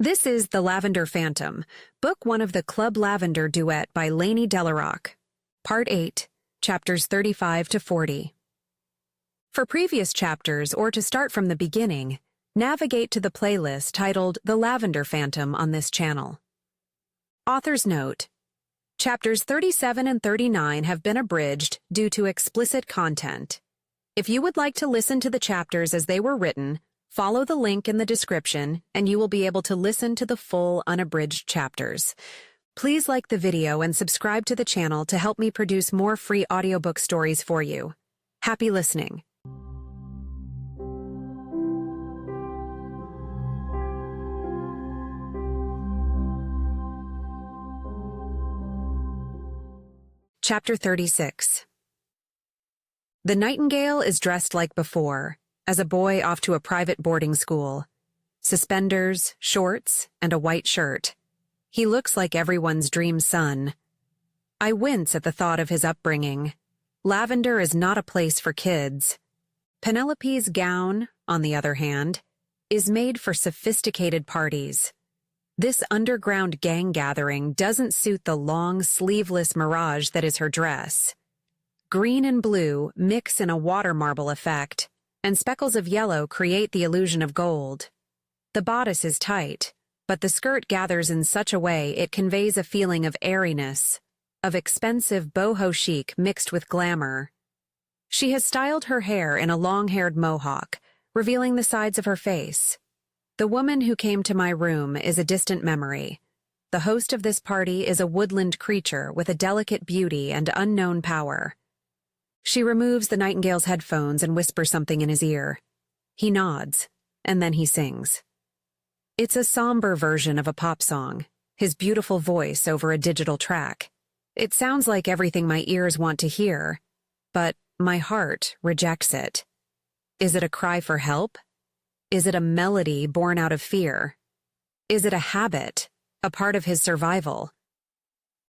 This is The Lavender Phantom, Book 1 of the Club Lavender Duet by Lainey Delaroque, Part 8, Chapters 35 to 40. For previous chapters or to start from the beginning, navigate to the playlist titled The Lavender Phantom on this channel. Author's note: Chapters 37 and 39 have been abridged due to explicit content. If you would like to listen to the chapters as they were written, follow the link in the description and you will be able to listen to the full unabridged chapters. Please like the video and subscribe to the channel to help me produce more free audiobook stories for you. Happy listening. Chapter 36. The nightingale is dressed like before, as a boy off to a private boarding school. Suspenders, shorts, and a white shirt. He looks like everyone's dream son. I wince at the thought of his upbringing. Lavender is not a place for kids. Penelope's gown, on the other hand, is made for sophisticated parties. This underground gang gathering doesn't suit the long, sleeveless mirage that is her dress. Green and blue mix in a water marble effect, and speckles of yellow create the illusion of gold. The bodice is tight, but the skirt gathers in such a way it conveys a feeling of airiness, of expensive boho chic mixed with glamour. She has styled her hair in a long-haired mohawk, revealing the sides of her face. The woman who came to my room is a distant memory. The host of this party is a woodland creature with a delicate beauty and unknown power. She removes the nightingale's headphones and whispers something in his ear. He nods, and then he sings. It's a somber version of a pop song, his beautiful voice over a digital track. It sounds like everything my ears want to hear, but my heart rejects it. Is it a cry for help? Is it a melody born out of fear? Is it a habit, a part of his survival?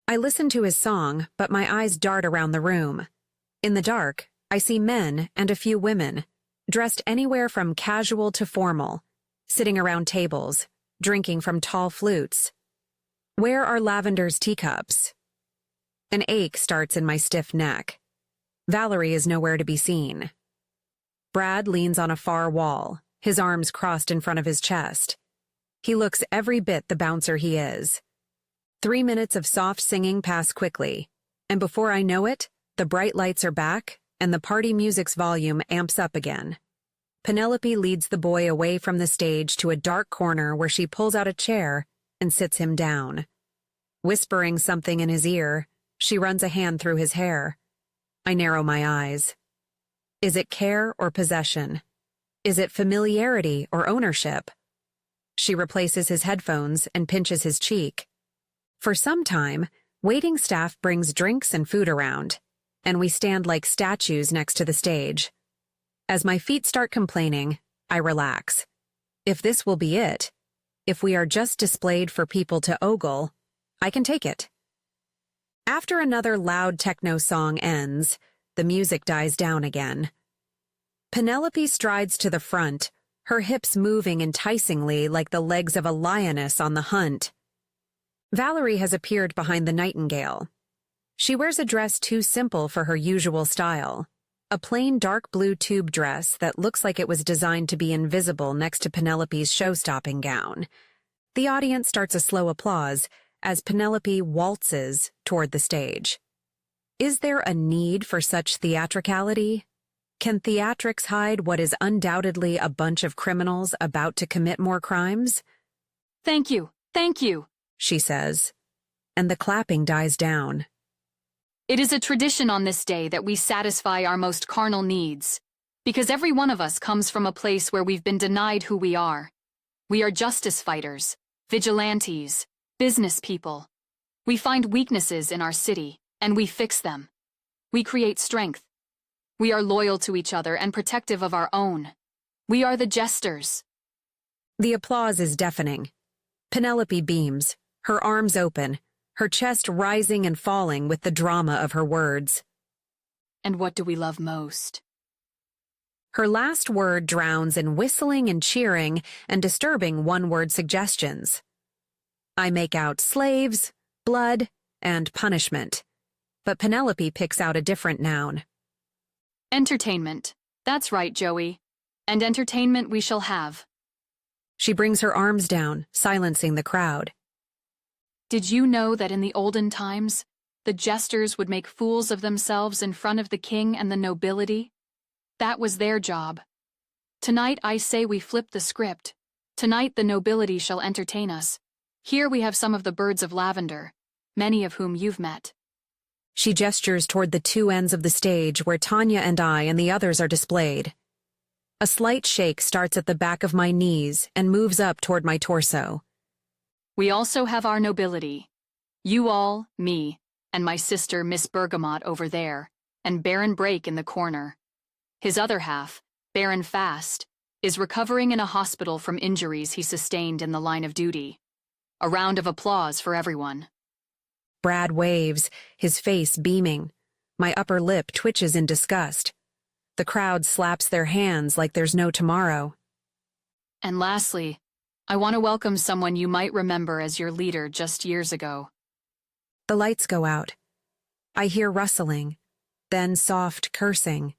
I listen to his song, but my eyes dart around the room. In the dark, I see men and a few women, dressed anywhere from casual to formal, sitting around tables, drinking from tall flutes. Where are Lavender's teacups? An ache starts in my stiff neck. Valerie is nowhere to be seen. Brad leans on a far wall, his arms crossed in front of his chest. He looks every bit the bouncer he is. 3 minutes of soft singing pass quickly, and before I know it, the bright lights are back, and the party music's volume amps up again. Penelope leads the boy away from the stage to a dark corner where she pulls out a chair and sits him down. Whispering something in his ear, she runs a hand through his hair. I narrow my eyes. Is it care or possession? Is it familiarity or ownership? She replaces his headphones and pinches his cheek. For some time, waiting staff brings drinks and food around, and we stand like statues next to the stage. As my feet start complaining, I relax. If this will be it, if we are just displayed for people to ogle, I can take it. After another loud techno song ends, the music dies down again. Penelope strides to the front, her hips moving enticingly like the legs of a lioness on the hunt. Valerie has appeared behind the nightingale. She wears a dress too simple for her usual style, a plain dark blue tube dress that looks like it was designed to be invisible next to Penelope's show-stopping gown. The audience starts a slow applause as Penelope waltzes toward the stage. Is there a need for such theatricality? Can theatrics hide what is undoubtedly a bunch of criminals about to commit more crimes? Thank you, she says, and the clapping dies down. It is a tradition on this day that we satisfy our most carnal needs, because every one of us comes from a place where we've been denied who we are. We are justice fighters, vigilantes, business people. We find weaknesses in our city, and we fix them. We create strength. We are loyal to each other and protective of our own. We are the jesters. The applause is deafening. Penelope beams, her arms open, her chest rising and falling with the drama of her words. And what do we love most? Her last word drowns in whistling and cheering and disturbing one-word suggestions. I make out slaves, blood, and punishment. But Penelope picks out a different noun. Entertainment. That's right, Joey. And entertainment we shall have. She brings her arms down, silencing the crowd. Did you know that in the olden times, the jesters would make fools of themselves in front of the king and the nobility? That was their job. Tonight I say we flip the script. Tonight the nobility shall entertain us. Here we have some of the birds of lavender, many of whom you've met. She gestures toward the two ends of the stage where Tanya and I and the others are displayed. A slight shake starts at the back of my knees and moves up toward my torso. We also have our nobility. You all, me, and my sister Miss Bergamot over there, and Baron Brake in the corner. His other half, Baron Fast, is recovering in a hospital from injuries he sustained in the line of duty. A round of applause for everyone. Brad waves, his face beaming. My upper lip twitches in disgust. The crowd slaps their hands like there's no tomorrow. And lastly, I want to welcome someone you might remember as your leader just years ago. The lights go out. I hear rustling, then soft cursing.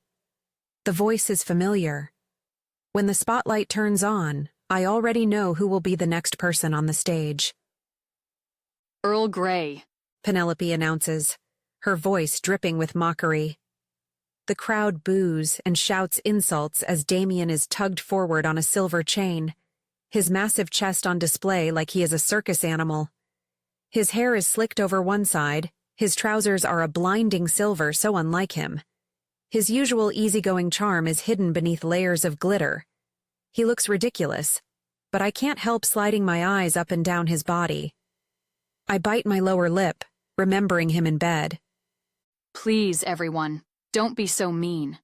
The voice is familiar. When the spotlight turns on, I already know who will be the next person on the stage. Earl Grey, Penelope announces, her voice dripping with mockery. The crowd boos and shouts insults as Damien is tugged forward on a silver chain, his massive chest on display like he is a circus animal. His hair is slicked over one side, his trousers are a blinding silver so unlike him. His usual easygoing charm is hidden beneath layers of glitter. He looks ridiculous, but I can't help sliding my eyes up and down his body. I bite my lower lip, remembering him in bed. Please, everyone, don't be so mean.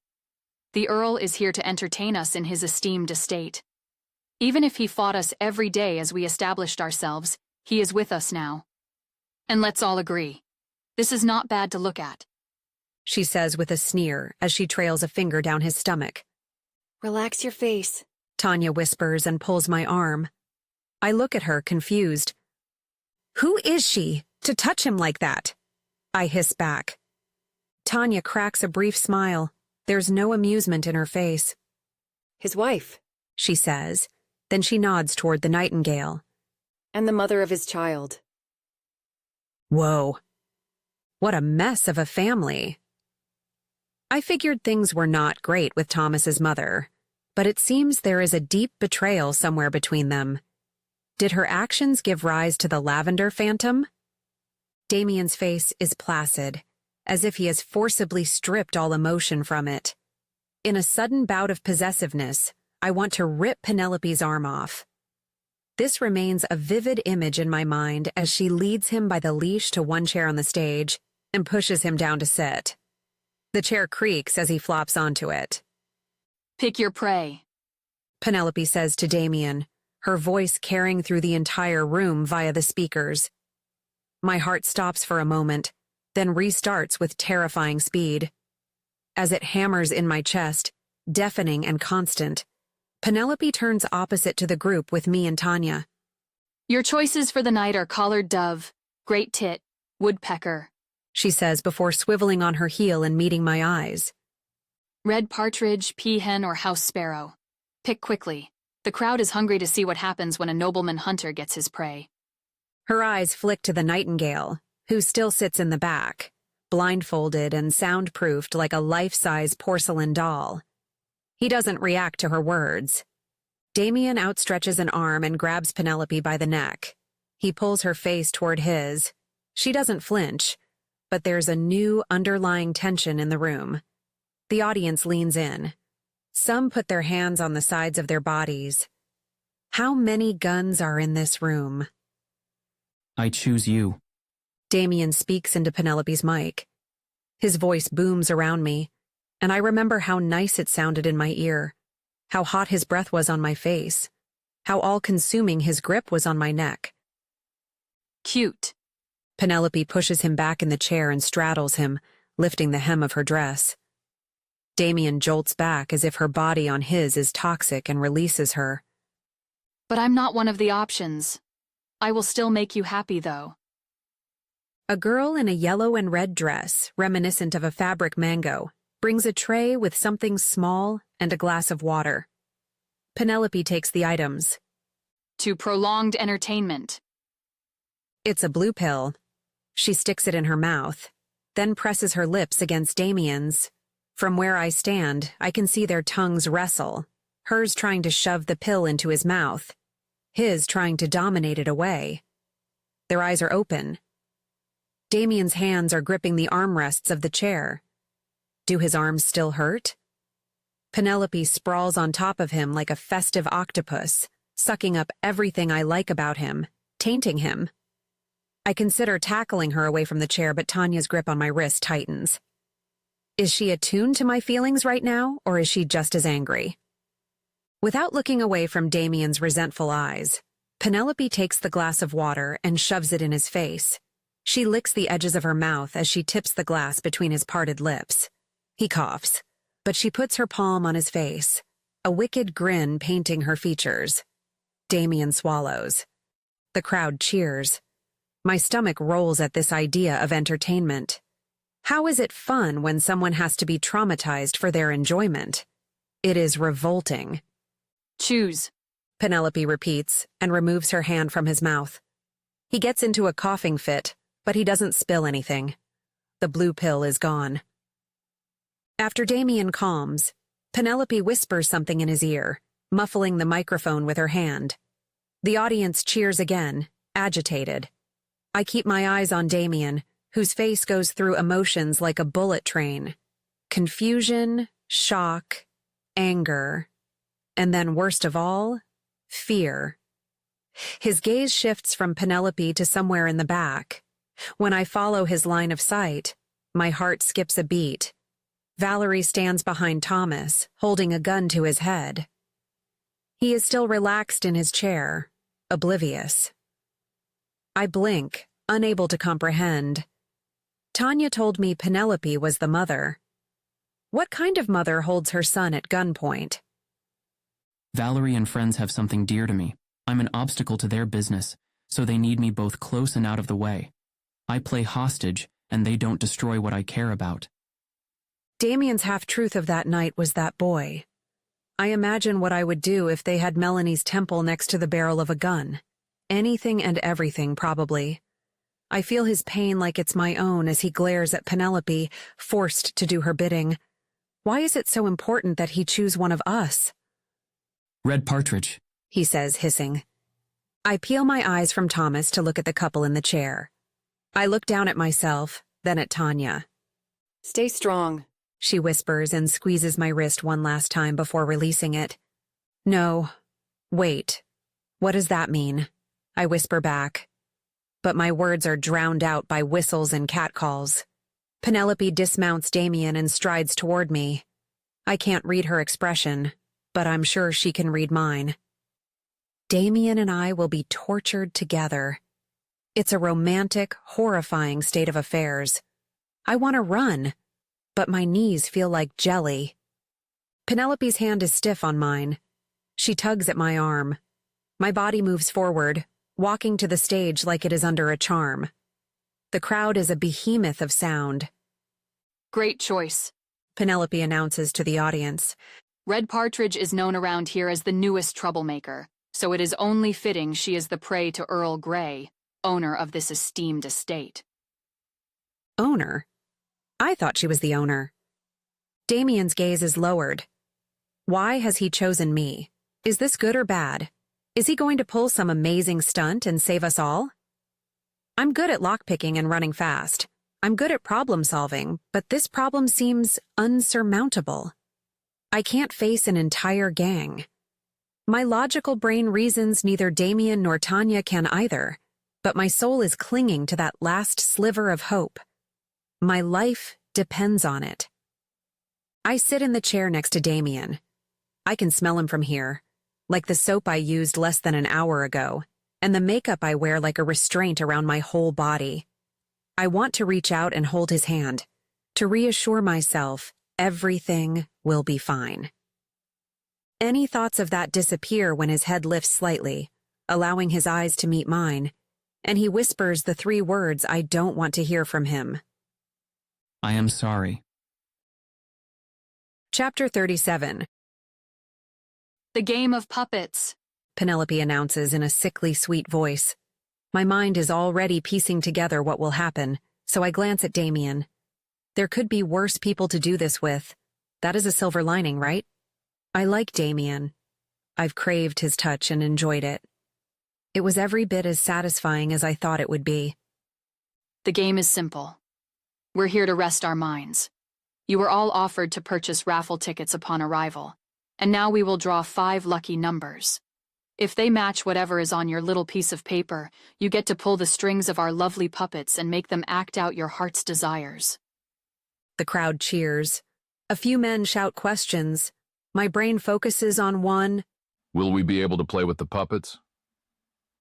The Earl is here to entertain us in his esteemed estate. Even if he fought us every day as we established ourselves, he is with us now. And let's all agree, this is not bad to look at, she says with a sneer as she trails a finger down his stomach. Relax your face, Tanya whispers and pulls my arm. I look at her, confused. Who is she to touch him like that? I hiss back. Tanya cracks a brief smile. There's no amusement in her face. his wife, She says. Then she nods toward the nightingale. and the mother of his child. Whoa. What a mess of a family. I figured things were not great with Thomas's mother, but it seems there is a deep betrayal somewhere between them. Did her actions give rise to the Lavender Phantom? Damien's face is placid, as if he has forcibly stripped all emotion from it. In a sudden bout of possessiveness, I want to rip Penelope's arm off. This remains a vivid image in my mind as she leads him by the leash to one chair on the stage and pushes him down to sit. The chair creaks as he flops onto it. Pick your prey. Penelope says to Damien, her voice carrying through the entire room via the speakers. My heart stops for a moment, then restarts with terrifying speed. As it hammers in my chest, deafening and constant, Penelope turns opposite to the group with me and Tanya. Your choices for the night are collared dove, great tit, woodpecker, She says before swiveling on her heel and meeting my eyes. red partridge, peahen, or house sparrow. Pick quickly. The crowd is hungry to see what happens when a nobleman hunter gets his prey. Her eyes flick to the nightingale, who still sits in the back, blindfolded and soundproofed like a life-size porcelain doll. He doesn't react to her words. Damien outstretches an arm and grabs Penelope by the neck. He pulls her face toward his. She doesn't flinch, but there's a new underlying tension in the room. The audience leans in. Some put their hands on the sides of their bodies. How many guns are in this room? I choose you. Damien speaks into Penelope's mic. His voice booms around me, and I remember how nice it sounded in my ear, how hot his breath was on my face, how all-consuming his grip was on my neck. Cute. Penelope pushes him back in the chair and straddles him, lifting the hem of her dress. Damien jolts back as if her body on his is toxic and releases her. But I'm not one of the options. I will still make you happy, though. A girl in a yellow and red dress, reminiscent of a fabric mango, brings a tray with something small and a glass of water. Penelope takes the items. To prolonged entertainment. It's a blue pill. She sticks it in her mouth, then presses her lips against Damien's. From where I stand, I can see their tongues wrestle, hers trying to shove the pill into his mouth, his trying to dominate it away. Their eyes are open. Damien's hands are gripping the armrests of the chair. Do his arms still hurt? Penelope sprawls on top of him like a festive octopus, sucking up everything I like about him, tainting him. I consider tackling her away from the chair, but Tanya's grip on my wrist tightens. Is she attuned to my feelings right now, or is she just as angry? Without looking away from Damien's resentful eyes, Penelope takes the glass of water and shoves it in his face. She licks the edges of her mouth as she tips the glass between his parted lips. He coughs, but she puts her palm on his face, a wicked grin painting her features. Damien swallows. The crowd cheers. My stomach rolls at this idea of entertainment. How is it fun when someone has to be traumatized for their enjoyment? It is revolting. Choose. Penelope repeats and removes her hand from his mouth. He gets into a coughing fit, but he doesn't spill anything. The blue pill is gone. After Damien calms, Penelope whispers something in his ear, muffling the microphone with her hand. The audience cheers again, agitated. I keep my eyes on Damien, whose face goes through emotions like a bullet train. Confusion, shock, anger, and then worst of all, fear. His gaze shifts from Penelope to somewhere in the back. When I follow his line of sight, my heart skips a beat. Valerie stands behind Thomas, holding a gun to his head. He is still relaxed in his chair, oblivious. I blink, unable to comprehend. Tanya told me Penelope was the mother. What kind of mother holds her son at gunpoint? Valerie and friends have something dear to me. I'm an obstacle to their business, so they need me both close and out of the way. I play hostage, and they don't destroy what I care about. Damien's half-truth of that night was that boy. I imagine what I would do if they had Melanie's temple next to the barrel of a gun. Anything and everything, probably. I feel his pain like it's my own as he glares at Penelope, forced to do her bidding. Why is it so important that he choose one of us? Red partridge, he says, hissing. I peel my eyes from Thomas to look at the couple in the chair. I look down at myself, then at Tanya. Stay strong, she whispers and squeezes my wrist one last time before releasing it. No. Wait. What does that mean? I whisper back. But my words are drowned out by whistles and catcalls. Penelope dismounts Damien and strides toward me. I can't read her expression, but I'm sure she can read mine. Damien and I will be tortured together. It's a romantic, horrifying state of affairs. I want to run, but my knees feel like jelly. Penelope's hand is stiff on mine. She tugs at my arm. My body moves forward, walking to the stage like it is under a charm. The crowd is a behemoth of sound. Great choice, Penelope announces to the audience. Red Partridge is known around here as the newest troublemaker, so it is only fitting she is the prey to Earl Grey, owner of this esteemed estate. Owner? I thought she was the owner. Damien's gaze is lowered. Why has he chosen me? Is this good or bad? Is he going to pull some amazing stunt and save us all? I'm good at lockpicking and running fast. I'm good at problem solving, but this problem seems unsurmountable. I can't face an entire gang. My logical brain reasons neither Damien nor Tanya can either, but my soul is clinging to that last sliver of hope. My life depends on it. I sit in the chair next to Damien. I can smell him from here, like the soap I used less than an hour ago, and the makeup I wear like a restraint around my whole body. I want to reach out and hold his hand, to reassure myself Everything will be fine. Any thoughts of that disappear when his head lifts slightly, allowing his eyes to meet mine, and he whispers the 3 words I don't want to hear from him. I am sorry. Chapter 37. The game of puppets. Penelope announces in a sickly sweet voice. My mind is already piecing together what will happen, so I glance at Damien. There could be worse people to do this with. That is a silver lining, right? I like Damien. I've craved his touch and enjoyed it. It was every bit as satisfying as I thought it would be. The game is simple. We're here to rest our minds. You were all offered to purchase raffle tickets upon arrival, and now we will draw 5 lucky numbers. If they match whatever is on your little piece of paper, you get to pull the strings of our lovely puppets and make them act out your heart's desires. The crowd cheers. A few men shout questions. My brain focuses on one. Will we be able to play with the puppets?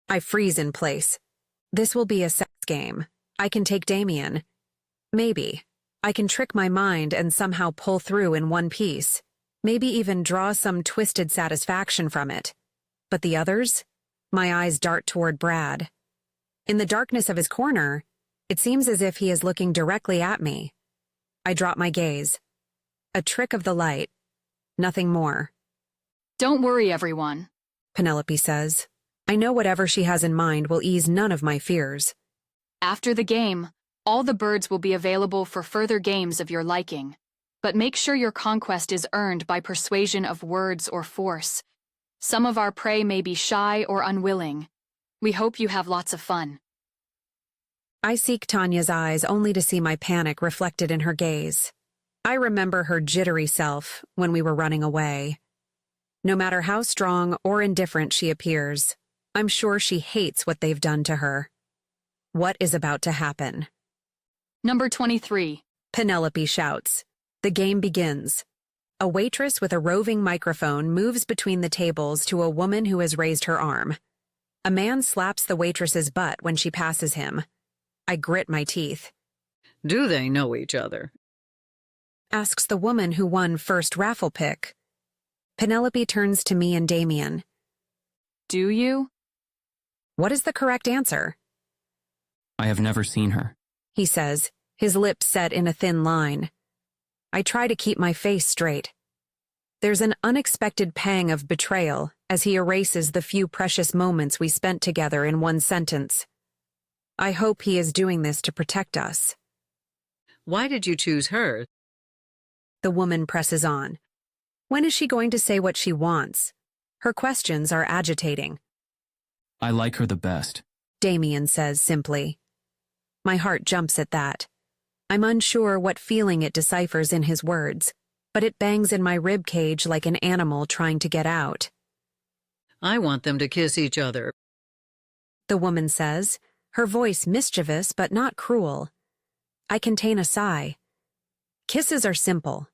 I freeze in place. This will be a sex game. I can take Damien. Maybe. I can trick my mind and somehow pull through in one piece. Maybe even draw some twisted satisfaction from it. But the others? My eyes dart toward Brad. In the darkness of his corner, it seems as if he is looking directly at me. I drop my gaze. A trick of the light. Nothing more. Don't worry, everyone, Penelope says. I know whatever she has in mind will ease none of my fears. After the game, all the birds will be available for further games of your liking. But make sure your conquest is earned by persuasion of words or force. Some of our prey may be shy or unwilling. We hope you have lots of fun. I seek Tanya's eyes only to see my panic reflected in her gaze. I remember her jittery self when we were running away. No matter how strong or indifferent she appears, I'm sure she hates what they've done to her. What is about to happen? Number 23. Penelope shouts. The game begins. A waitress with a roving microphone moves between the tables to a woman who has raised her arm. A man slaps the waitress's butt when she passes him. I grit my teeth. Do they know each other? Asks the woman who won first raffle pick. Penelope turns to me and Damien. Do you? What is the correct answer? I have never seen her. He says, his lips set in a thin line. I try to keep my face straight. There's an unexpected pang of betrayal as he erases the few precious moments we spent together in one sentence. I hope he is doing this to protect us. Why did you choose her? The woman presses on. When is she going to say what she wants? Her questions are agitating. I like her the best. Damien says simply. My heart jumps at that. I'm unsure what feeling it deciphers in his words, but it bangs in my rib cage like an animal trying to get out. I want them to kiss each other. The woman says, her voice mischievous but not cruel. I contain a sigh. Kisses are simple.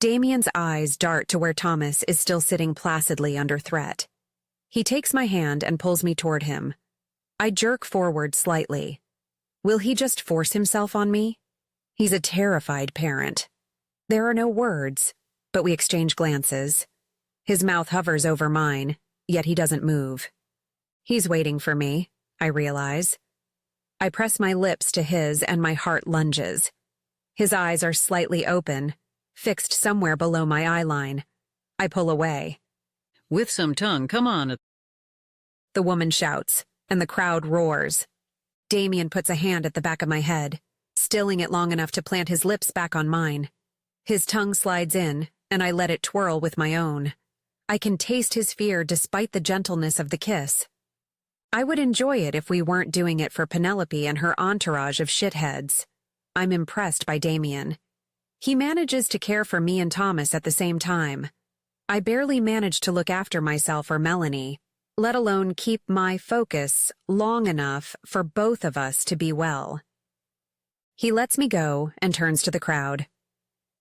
Damien's eyes dart to where Thomas is still sitting placidly under threat. He takes my hand and pulls me toward him. I jerk forward slightly. Will he just force himself on me? He's a terrified parent. There are no words, but we exchange glances. His mouth hovers over mine, yet he doesn't move. He's waiting for me, I realize. I press my lips to his and my heart lunges. His eyes are slightly open, fixed somewhere below my eye line. I pull away. With some tongue, come on. The woman shouts, and the crowd roars. Damien puts a hand at the back of my head, stilling it long enough to plant his lips back on mine. His tongue slides in, and I let it twirl with my own. I can taste his fear despite the gentleness of the kiss. I would enjoy it if we weren't doing it for Penelope and her entourage of shitheads. I'm impressed by Damien. He manages to care for me and Thomas at the same time. I barely manage to look after myself or Melanie, let alone keep my focus long enough for both of us to be well. He lets me go and turns to the crowd.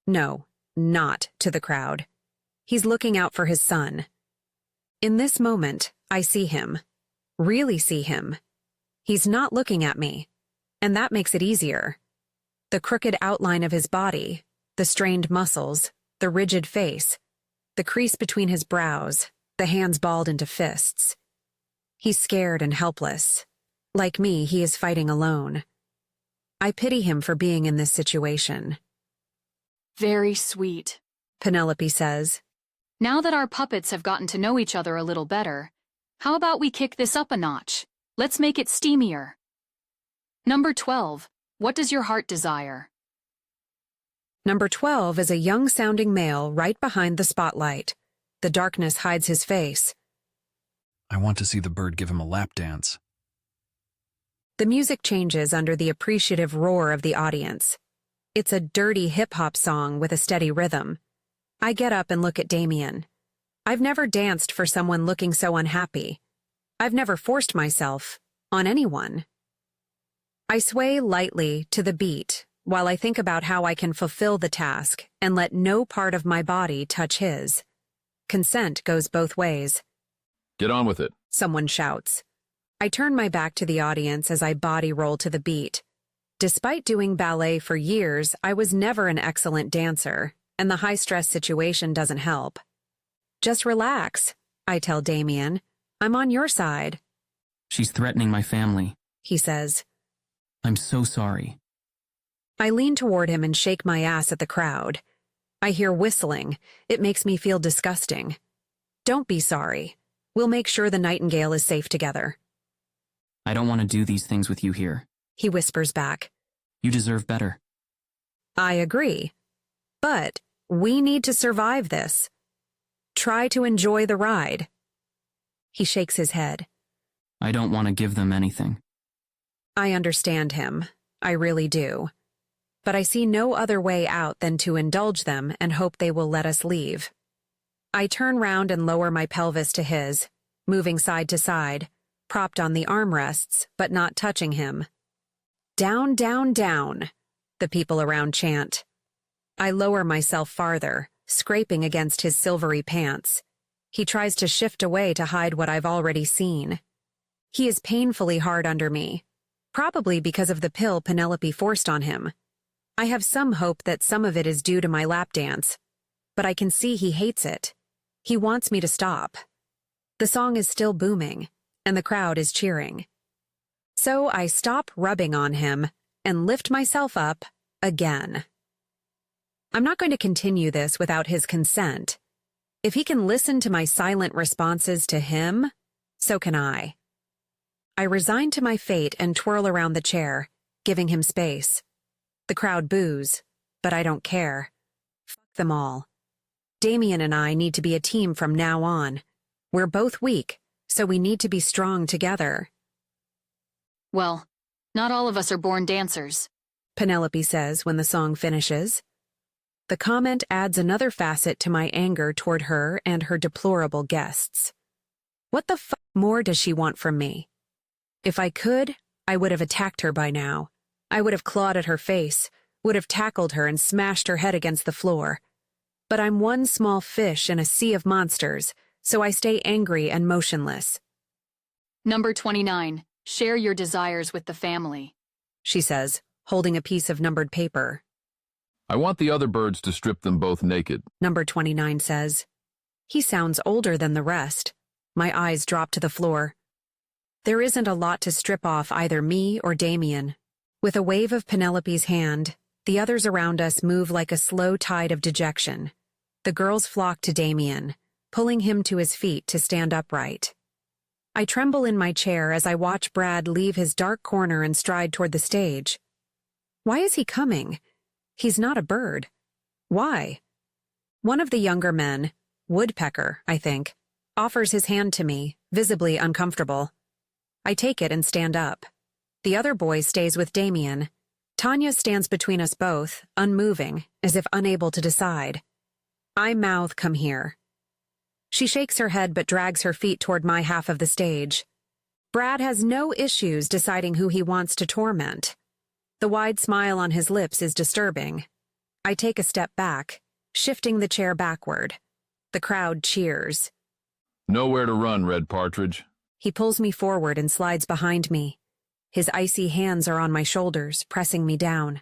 No, not to the crowd. He's looking out for his son. In this moment, I see him. Really see him. He's not looking at me, and that makes it easier. The crooked outline of his body, The strained muscles, the rigid face, the crease between his brows, the hands balled into fists. He's scared and helpless. Like me, he is fighting alone. I pity him for being in this situation. Very sweet. Penelope says. Now that our puppets have gotten to know each other a little better, how about we kick this up a notch? Let's make it steamier. Number 12. What does your heart desire? Number 12 is a young-sounding male right behind the spotlight. The darkness hides his face. I want to see the bird give him a lap dance. The music changes under the appreciative roar of the audience. It's a dirty hip-hop song with a steady rhythm. I get up and look at Damien. I've never danced for someone looking so unhappy. I've never forced myself on anyone. I sway lightly to the beat while I think about how I can fulfill the task and let no part of my body touch his. Consent goes both ways. Get on with it. Someone shouts. I turn my back to the audience as I body roll to the beat. Despite doing ballet for years, I was never an excellent dancer, and the high-stress situation doesn't help. Just relax, I tell Damien. I'm on your side. She's threatening my family, He says. I'm so sorry. I lean toward him and shake my ass at the crowd. I hear whistling. It makes me feel disgusting. Don't be sorry. We'll make sure the Nightingale is safe together. I don't want to do these things with you here. He whispers back. You deserve better. I agree. But we need to survive this. Try to enjoy the ride. He shakes his head. I don't want to give them anything. I understand him. I really do. But I see no other way out than to indulge them and hope they will let us leave. I turn round and lower my pelvis to his, moving side to side, propped on the armrests, but not touching him. Down, down, down, the people around chant. I lower myself farther, scraping against his silvery pants. He tries to shift away to hide what I've already seen. He is painfully hard under me, probably because of the pill Penelope forced on him. I have some hope that some of it is due to my lap dance, but I can see he hates it. He wants me to stop. The song is still booming, and the crowd is cheering. So I stop rubbing on him and lift myself up again. I'm not going to continue this without his consent. If he can listen to my silent responses to him, so can I. I resign to my fate and twirl around the chair, giving him space. The crowd boos, but I don't care. Fuck them all. Damien and I need to be a team from now on. We're both weak, so we need to be strong together. Well, not all of us are born dancers. Penelope says when the song finishes. The comment adds another facet to my anger toward her and her deplorable guests. What the fuck more does she want from me? If I could, I would have attacked her by now. I would have clawed at her face, would have tackled her and smashed her head against the floor. But I'm one small fish in a sea of monsters, so I stay angry and motionless. Number 29. Share your desires with the family. She says, holding a piece of numbered paper. I want the other birds to strip them both naked. Number 29 says. He sounds older than the rest. My eyes drop to the floor. There isn't a lot to strip off either me or Damien. With a wave of Penelope's hand, the others around us move like a slow tide of dejection. The girls flock to Damien, pulling him to his feet to stand upright. I tremble in my chair as I watch Brad leave his dark corner and stride toward the stage. Why is he coming? He's not a bird. Why? One of the younger men, Woodpecker, I think, offers his hand to me, visibly uncomfortable. I take it and stand up. The other boy stays with Damien. Tanya stands between us both, unmoving, as if unable to decide. I mouth, "Come here." She shakes her head but drags her feet toward my half of the stage. Brad has no issues deciding who he wants to torment. The wide smile on his lips is disturbing. I take a step back, shifting the chair backward. The crowd cheers. Nowhere to run, Red Partridge. He pulls me forward and slides behind me. His icy hands are on my shoulders, pressing me down.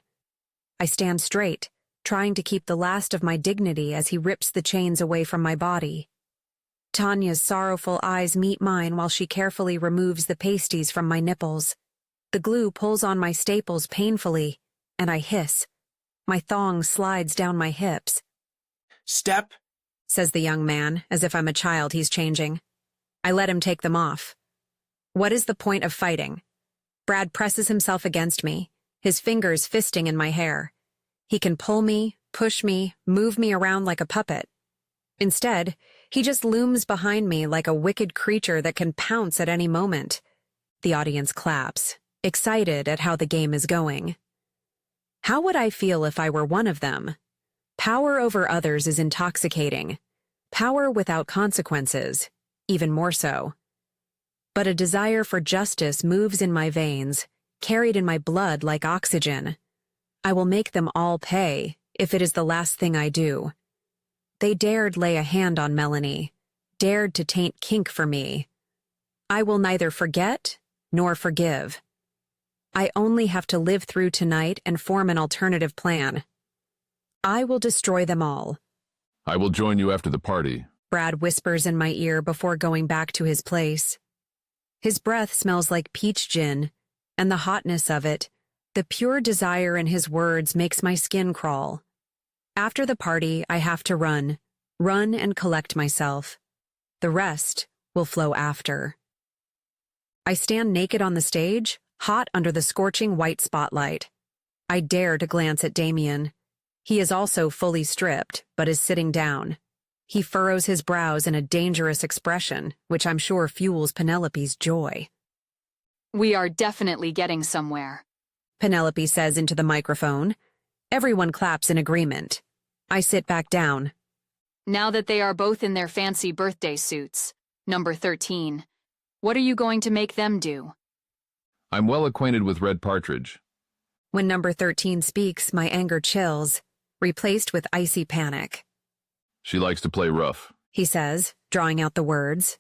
I stand straight, trying to keep the last of my dignity as he rips the chains away from my body. Tanya's sorrowful eyes meet mine while she carefully removes the pasties from my nipples. The glue pulls on my staples painfully, and I hiss. My thong slides down my hips. "Step," says the young man, as if I'm a child he's changing. I let him take them off. What is the point of fighting? Brad presses himself against me, his fingers fisting in my hair. He can pull me, push me, move me around like a puppet. Instead, he just looms behind me like a wicked creature that can pounce at any moment. The audience claps, excited at how the game is going. How would I feel if I were one of them? Power over others is intoxicating. Power without consequences, even more so. But a desire for justice moves in my veins, carried in my blood like oxygen. I will make them all pay, if it is the last thing I do. They dared lay a hand on Melanie, dared to taint kink for me. I will neither forget nor forgive. I only have to live through tonight and form an alternative plan. I will destroy them all. I will join you after the party. Brad whispers in my ear before going back to his place. His breath smells like peach gin, and the hotness of it, the pure desire in his words makes my skin crawl. After the party, I have to run and collect myself. The rest will flow after. I stand naked on the stage, hot under the scorching white spotlight. I dare to glance at Damien. He is also fully stripped, but is sitting down. He furrows his brows in a dangerous expression, which I'm sure fuels Penelope's joy. We are definitely getting somewhere. Penelope says into the microphone. Everyone claps in agreement. I sit back down. Now that they are both in their fancy birthday suits, number 13, what are you going to make them do? I'm well acquainted with Red Partridge. When number 13 speaks, my anger chills, replaced with icy panic. She likes to play rough. He says, drawing out the words.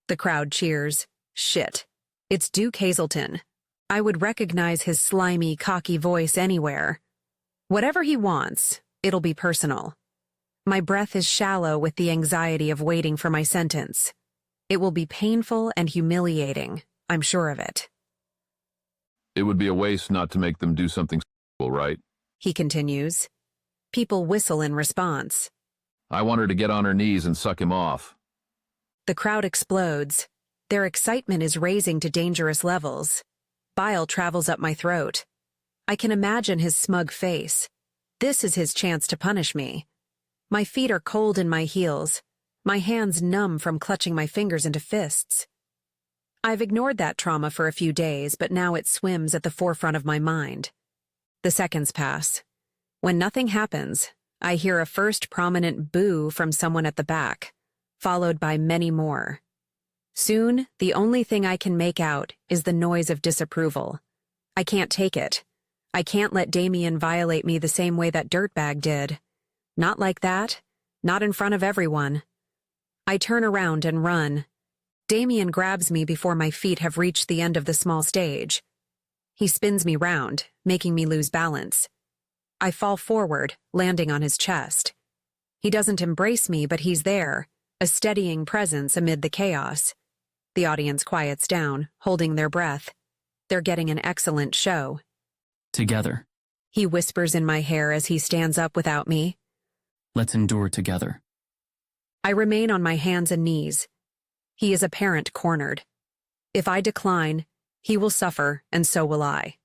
The crowd cheers. Shit. It's Duke Hazelton. I would recognize his slimy, cocky voice anywhere. Whatever he wants, it'll be personal. My breath is shallow with the anxiety of waiting for my sentence. It will be painful and humiliating, I'm sure of it. It would be a waste not to make them do something sexual, right? He continues. People whistle in response. I want her to get on her knees and suck him off. The crowd explodes. Their excitement is raising to dangerous levels. Bile travels up my throat. I can imagine his smug face. This is his chance to punish me. My feet are cold in my heels, my hands numb from clutching my fingers into fists. I've ignored that trauma for a few days, but now it swims at the forefront of my mind. The seconds pass. When nothing happens, I hear a first prominent boo from someone at the back, followed by many more. Soon, the only thing I can make out is the noise of disapproval. I can't take it. I can't let Damien violate me the same way that dirtbag did. Not like that. Not in front of everyone. I turn around and run. Damien grabs me before my feet have reached the end of the small stage. He spins me round, making me lose balance. I fall forward, landing on his chest. He doesn't embrace me, but he's there, a steadying presence amid the chaos. The audience quiets down, holding their breath. They're getting an excellent show. Together. He whispers in my hair as he stands up without me. Let's endure together. I remain on my hands and knees. He is apparent cornered. If I decline, he will suffer, and so will I.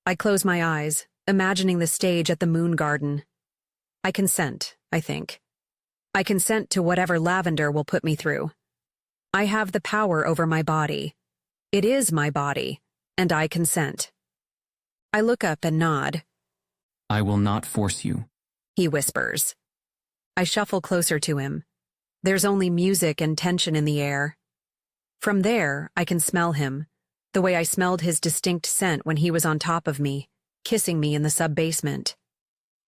I close my eyes, imagining the stage at the Moon Garden. I consent, I think. I consent to whatever Lavender will put me through. I have the power over my body. It is my body, and I consent. I look up and nod. I will not force you. He whispers. I shuffle closer to him. There's only music and tension in the air. From there, I can smell him, the way I smelled his distinct scent when he was on top of me, kissing me in the sub-basement.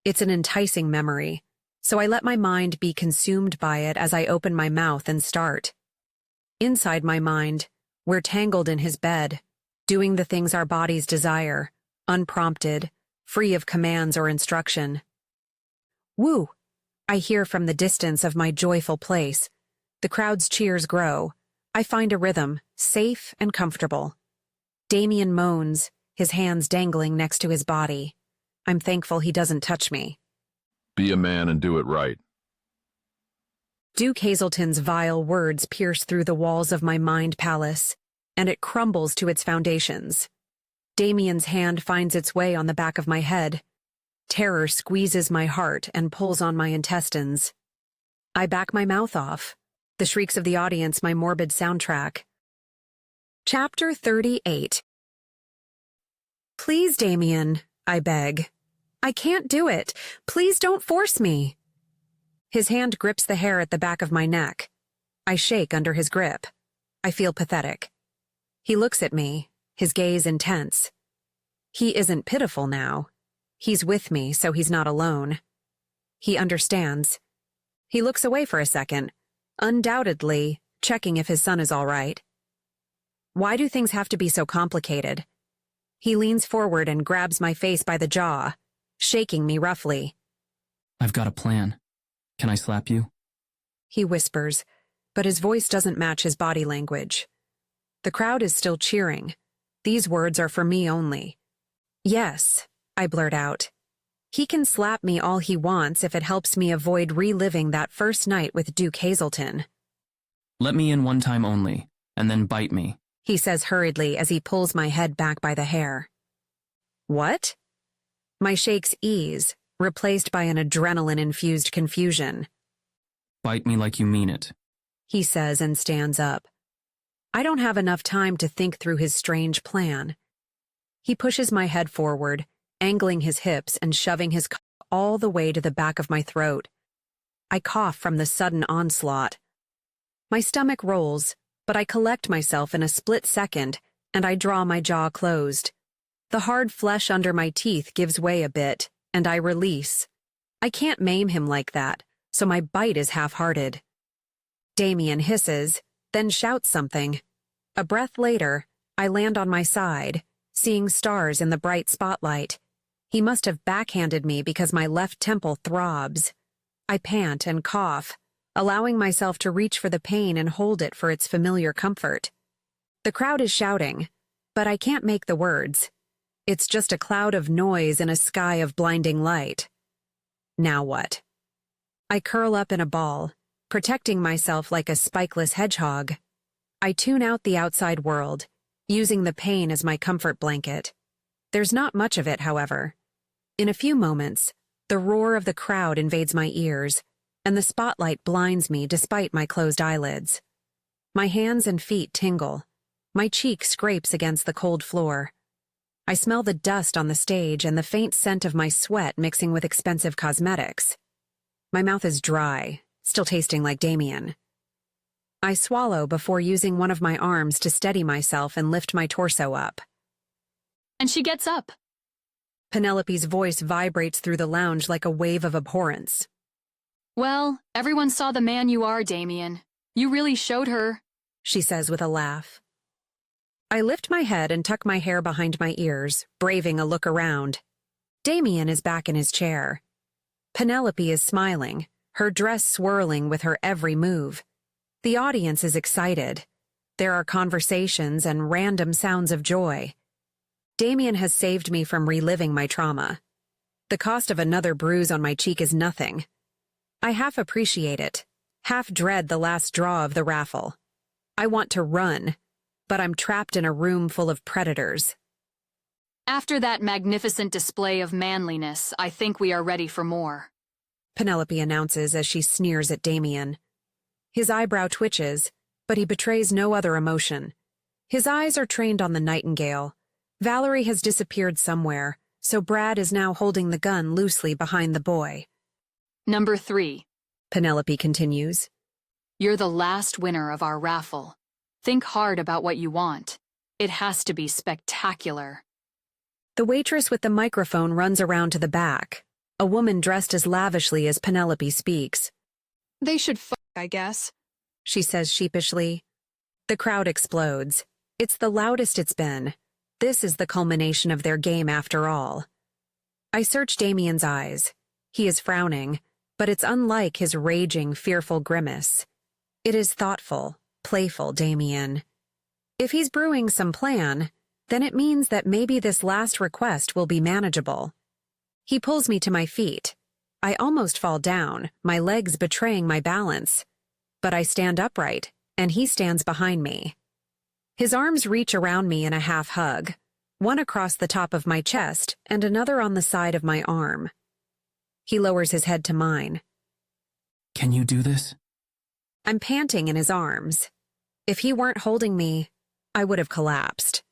It's an enticing memory, so I let my mind be consumed by it as I open my mouth and start. Inside my mind, we're tangled in his bed, doing the things our bodies desire, unprompted, free of commands or instruction. Woo! I hear from the distance of my joyful place. The crowd's cheers grow. I find a rhythm, safe and comfortable. Damien moans, his hands dangling next to his body. I'm thankful he doesn't touch me. Be a man and do it right. Duke Hazelton's vile words pierce through the walls of my mind palace, and it crumbles to its foundations. Damien's hand finds its way on the back of my head. Terror squeezes my heart and pulls on my intestines. I back my mouth off. The shrieks of the audience my morbid soundtrack. Chapter 38. Please, Damien, I beg. I can't do it. Please don't force me. His hand grips the hair at the back of my neck. I shake under his grip. I feel pathetic. He looks at me, his gaze intense. He isn't pitiful now. He's with me, so he's not alone. He understands. He looks away for a second, undoubtedly checking if his son is all right. Why do things have to be so complicated? He leans forward and grabs my face by the jaw, shaking me roughly. I've got a plan. Can I slap you? He whispers, but his voice doesn't match his body language. The crowd is still cheering. These words are for me only. Yes, I blurt out. He can slap me all he wants if it helps me avoid reliving that first night with Duke Hazelton. Let me in one time only, and then bite me, he says hurriedly as he pulls my head back by the hair. What? My shakes ease, replaced by an adrenaline-infused confusion. Bite me like you mean it, he says and stands up. I don't have enough time to think through his strange plan. He pushes my head forward, angling his hips and shoving his cock all the way to the back of my throat. I cough from the sudden onslaught. My stomach rolls, but I collect myself in a split second, and I draw my jaw closed. The hard flesh under my teeth gives way a bit, and I release. I can't maim him like that, so my bite is half-hearted. Damien hisses, then shouts something. A breath later, I land on my side, seeing stars in the bright spotlight. He must have backhanded me because my left temple throbs. I pant and cough, allowing myself to reach for the pain and hold it for its familiar comfort. The crowd is shouting, but I can't make the words. It's just a cloud of noise in a sky of blinding light. Now what? I curl up in a ball, protecting myself like a spikeless hedgehog. I tune out the outside world, using the pain as my comfort blanket. There's not much of it, however. In a few moments, the roar of the crowd invades my ears, and the spotlight blinds me despite my closed eyelids. My hands and feet tingle. My cheek scrapes against the cold floor. I smell the dust on the stage and the faint scent of my sweat mixing with expensive cosmetics. My mouth is dry, still tasting like Damien. I swallow before using one of my arms to steady myself and lift my torso up. And she gets up. Penelope's voice vibrates through the lounge like a wave of abhorrence. Well, everyone saw the man you are, Damien. You really showed her, she says with a laugh. I lift my head and tuck my hair behind my ears, braving a look around. Damien is back in his chair. Penelope is smiling, her dress swirling with her every move. The audience is excited. There are conversations and random sounds of joy. Damien has saved me from reliving my trauma. The cost of another bruise on my cheek is nothing. I half appreciate it, half dread the last draw of the raffle. I want to run, but I'm trapped in a room full of predators. After that magnificent display of manliness, I think we are ready for more, Penelope announces as she sneers at Damien. His eyebrow twitches, but he betrays no other emotion. His eyes are trained on the nightingale. Valerie has disappeared somewhere, so Brad is now holding the gun loosely behind the boy. Number 3. Penelope continues. You're the last winner of our raffle. Think hard about what you want. It has to be spectacular. The waitress with the microphone runs around to the back, a woman dressed as lavishly as Penelope speaks. They should I guess, she says sheepishly. The crowd explodes. It's the loudest it's been. This is the culmination of their game after all. I search Damien's eyes. He is frowning, but it's unlike his raging, fearful grimace. It is thoughtful, playful Damien. If he's brewing some plan, then it means that maybe this last request will be manageable. He pulls me to my feet. I almost fall down, my legs betraying my balance. But I stand upright, and he stands behind me. His arms reach around me in a half hug, one across the top of my chest and another on the side of my arm. He lowers his head to mine. Can you do this? I'm panting in his arms. If he weren't holding me, I would have collapsed.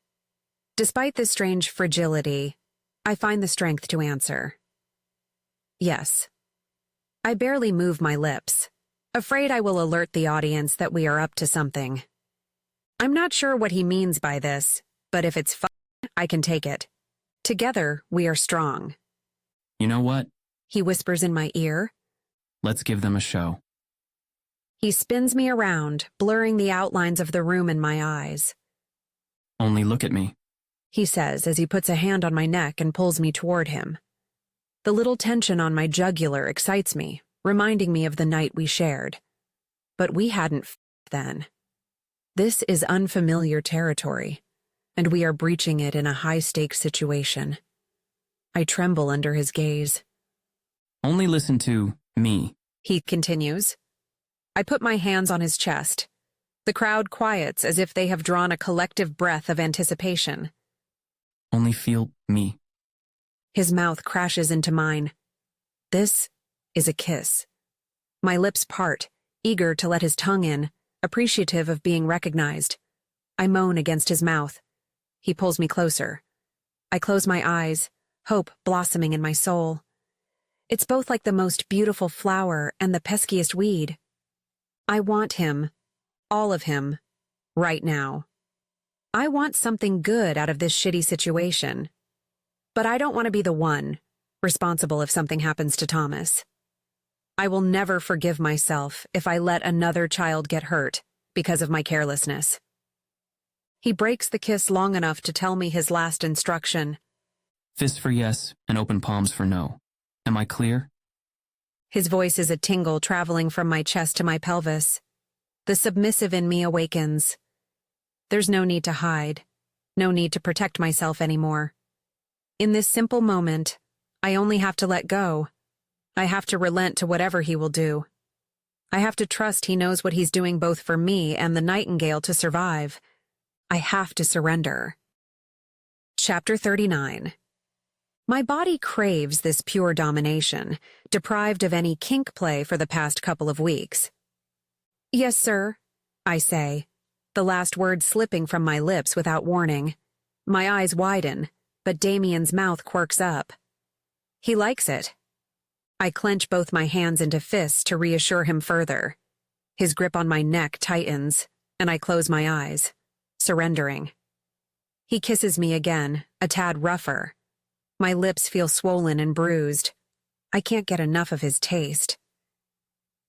Despite this strange fragility, I find the strength to answer. Yes. I barely move my lips, afraid I will alert the audience that we are up to something. I'm not sure what he means by this, but if it's fun, I can take it. Together, we are strong. You know what? He whispers in my ear. Let's give them a show. He spins me around, blurring the outlines of the room in my eyes. Only look at me. He says as he puts a hand on my neck and pulls me toward him. The little tension on my jugular excites me, reminding me of the night we shared. But we hadn't then. This is unfamiliar territory, and we are breaching it in a high-stakes situation. I tremble under his gaze. Only listen to me, he continues. I put my hands on his chest. The crowd quiets as if they have drawn a collective breath of anticipation. Only feel me. His mouth crashes into mine. This is a kiss. My lips part, eager to let his tongue in, appreciative of being recognized. I moan against his mouth. He pulls me closer. I close my eyes, hope blossoming in my soul. It's both like the most beautiful flower and the peskiest weed. I want him, all of him, right now. I want something good out of this shitty situation. But I don't want to be the one responsible if something happens to Thomas. I will never forgive myself if I let another child get hurt because of my carelessness. He breaks the kiss long enough to tell me his last instruction. Fist for yes and open palms for no. Am I clear? His voice is a tingle traveling from my chest to my pelvis. The submissive in me awakens. There's no need to hide, no need to protect myself anymore. In this simple moment, I only have to let go. I have to relent to whatever he will do. I have to trust he knows what he's doing both for me and the nightingale to survive. I have to surrender. Chapter 39. My body craves this pure domination, deprived of any kink play for the past couple of weeks. Yes, sir, I say, the last word slipping from my lips without warning. My eyes widen, but Damien's mouth quirks up. He likes it. I clench both my hands into fists to reassure him further. His grip on my neck tightens, and I close my eyes, surrendering. He kisses me again, a tad rougher. My lips feel swollen and bruised. I can't get enough of his taste.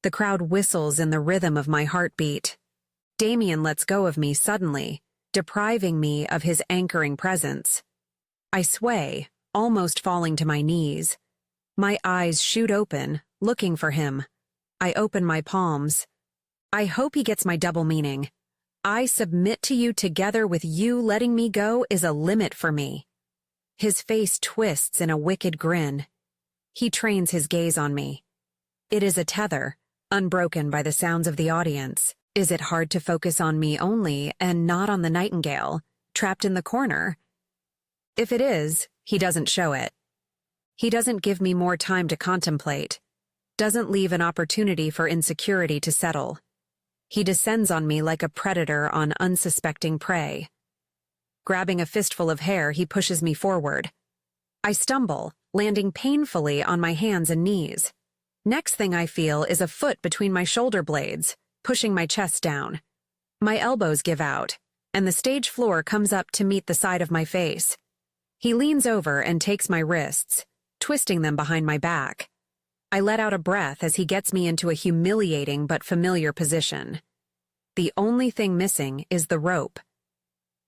The crowd whistles in the rhythm of my heartbeat. Damien lets go of me suddenly, depriving me of his anchoring presence. I sway, almost falling to my knees. My eyes shoot open, looking for him. I open my palms. I hope he gets my double meaning. I submit to you together with you letting me go is a limit for me. His face twists in a wicked grin. He trains his gaze on me. It is a tether, unbroken by the sounds of the audience. Is it hard to focus on me only and not on the nightingale, trapped in the corner? If it is, he doesn't show it. He doesn't give me more time to contemplate, doesn't leave an opportunity for insecurity to settle. He descends on me like a predator on unsuspecting prey. Grabbing a fistful of hair, he pushes me forward. I stumble, landing painfully on my hands and knees. Next thing I feel is a foot between my shoulder blades, pushing my chest down. My elbows give out, and the stage floor comes up to meet the side of my face. He leans over and takes my wrists, twisting them behind my back. I let out a breath as he gets me into a humiliating but familiar position. The only thing missing is the rope.